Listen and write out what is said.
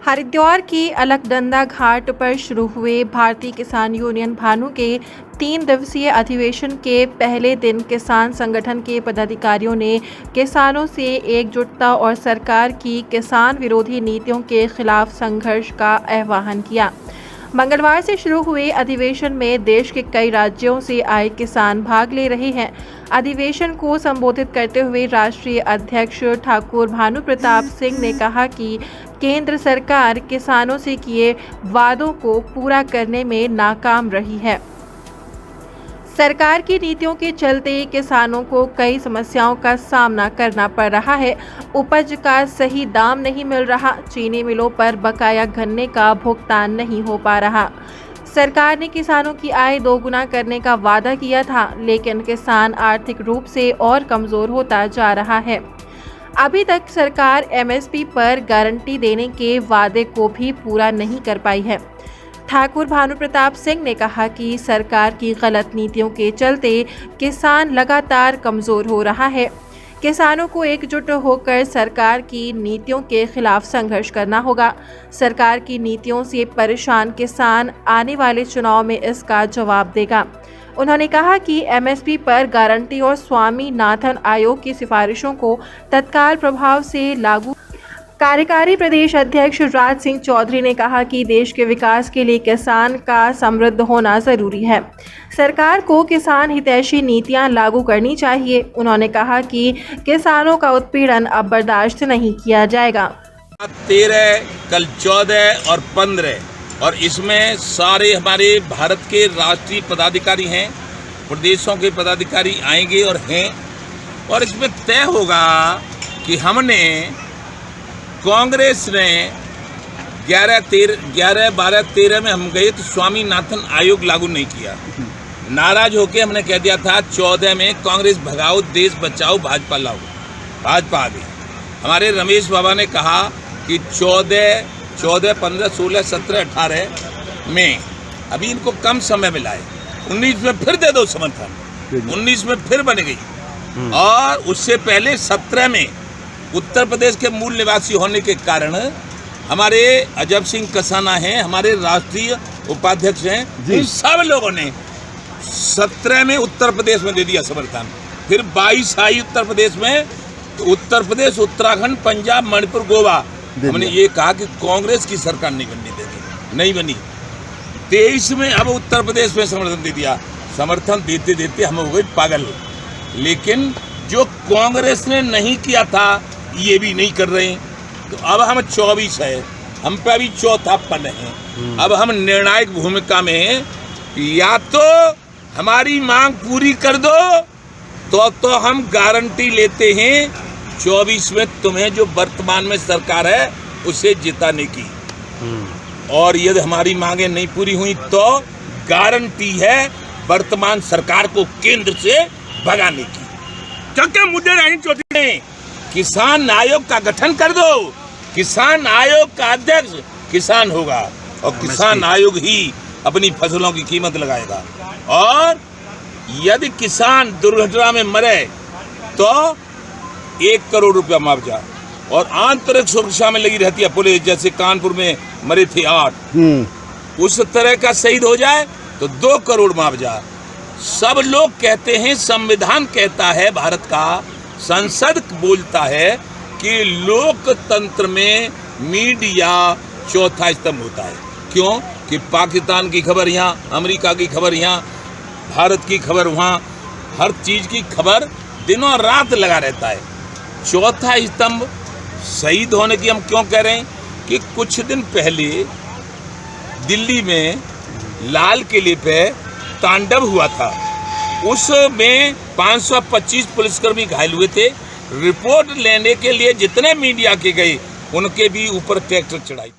हरिद्वार की अलकनंदा घाट पर शुरू हुए भारतीय किसान यूनियन भानु के 3 दिवसीय अधिवेशन के पहले दिन किसान संगठन के पदाधिकारियों ने किसानों से एकजुटता और सरकार की किसान विरोधी नीतियों के खिलाफ संघर्ष का आह्वान किया। मंगलवार से शुरू हुए अधिवेशन में देश के कई राज्यों से आए किसान भाग ले रहे हैं। अधिवेशन को संबोधित करते हुए राष्ट्रीय अध्यक्ष ठाकुर भानु प्रताप सिंह ने कहा कि केंद्र सरकार किसानों से किए वादों को पूरा करने में नाकाम रही है। सरकार की नीतियों के चलते किसानों को कई समस्याओं का सामना करना पड़ रहा है। उपज का सही दाम नहीं मिल रहा, चीनी मिलों पर बकाया गन्ने का भुगतान नहीं हो पा रहा। सरकार ने किसानों की आय दोगुना करने का वादा किया था, लेकिन किसान आर्थिक रूप से और कमज़ोर होता जा रहा है। अभी तक सरकार एमएसपी पर गारंटी देने के वादे को भी पूरा नहीं कर पाई है। ठाकुर भानु प्रताप सिंह ने कहा कि सरकार की गलत नीतियों के चलते किसान लगातार कमज़ोर हो रहा है। किसानों को एकजुट होकर सरकार की नीतियों के खिलाफ संघर्ष करना होगा। सरकार की नीतियों से परेशान किसान आने वाले चुनाव में इसका जवाब देगा। उन्होंने कहा कि एमएसपी पर गारंटी और स्वामीनाथन आयोग की सिफारिशों को तत्काल प्रभाव से लागू। कार्यकारी प्रदेश अध्यक्ष राज सिंह चौधरी ने कहा कि देश के विकास के लिए किसान का समृद्ध होना जरूरी है। सरकार को किसान हितैषी नीतियां लागू करनी चाहिए। उन्होंने कहा कि किसानों का उत्पीड़न अब बर्दाश्त नहीं किया जाएगा। 13, कल 14 और 15 और इसमें सारे हमारे भारत के राष्ट्रीय पदाधिकारी हैं, प्रदेशों के पदाधिकारी आएंगे और हैं, और इसमें तय होगा कि हमने कांग्रेस ने 11, 12, 13 में हम गए तो स्वामीनाथन आयोग लागू नहीं किया। नाराज होकर हमने कह दिया था 14 में कांग्रेस भगाओ देश बचाओ भाजपा लाओ, भाजपा आ गई। हमारे रमेश बाबा ने कहा कि 14, 15, 16, 17, 18 में अभी इनको कम समय मिला है, 19 में फिर दे दो समर्थन, 19 में फिर बन गई। और उससे पहले 17 में उत्तर प्रदेश के मूल निवासी होने के कारण हमारे अजब सिंह कसाना हैं, हमारे राष्ट्रीय उपाध्यक्ष हैं, इन सब लोगों ने 17 में उत्तर प्रदेश में दे दिया समर्थन। फिर 22 आई उत्तर प्रदेश में, तो उत्तर प्रदेश, उत्तराखंड, पंजाब, मणिपुर, गोवा, हमने ये कहा कि कांग्रेस की सरकार नहीं बननी देगी, नहीं बनी। 23 में अब उत्तर प्रदेश में समर्थन दे दिया। समर्थन देते देते हम हो गए पागल। लेकिन जो कांग्रेस ने नहीं किया था ये भी नहीं कर रहे हैं। तो अब हम 24 है, हम पे अभी चौथा पद है। अब हम निर्णायक भूमिका में हैं, या तो हमारी मांग पूरी कर दो तो हम गारंटी लेते हैं 24 में तुम्हें जो वर्तमान में सरकार है उसे जिताने की, और यदि हमारी मांगे नहीं पूरी हुई तो गारंटी है वर्तमान सरकार को केंद्र से भगाने की। क्या मुद्दे रहे चौधरी, किसान आयोग का गठन कर दो, किसान आयोग का अध्यक्ष किसान होगा और किसान आयोग ही अपनी फसलों की कीमत लगाएगा। और यदि किसान दुर्घटना में मरे तो 1 करोड़ रुपया मुआवजा, और आंतरिक सुरक्षा में लगी रहती है पुलिस, जैसे कानपुर में मरे थे 8, उस तरह का शहीद हो जाए तो 2 करोड़ मुआवजा। सब लोग कहते हैं, संविधान कहता है, भारत का संसद बोलता है कि लोकतंत्र में मीडिया चौथा स्तंभ होता है। क्यों? कि पाकिस्तान की खबर यहाँ, अमेरिका की खबर यहाँ, भारत की खबर वहाँ, हर चीज़ की खबर दिनों रात लगा रहता है। चौथा स्तंभ शहीद होने की हम क्यों कह रहे हैं कि कुछ दिन पहले दिल्ली में लाल किले पे तांडव हुआ था, उसमें 525 पुलिसकर्मी घायल हुए थे। रिपोर्ट लेने के लिए जितने मीडिया के गए उनके भी ऊपर ट्रैक्टर चढ़ाई।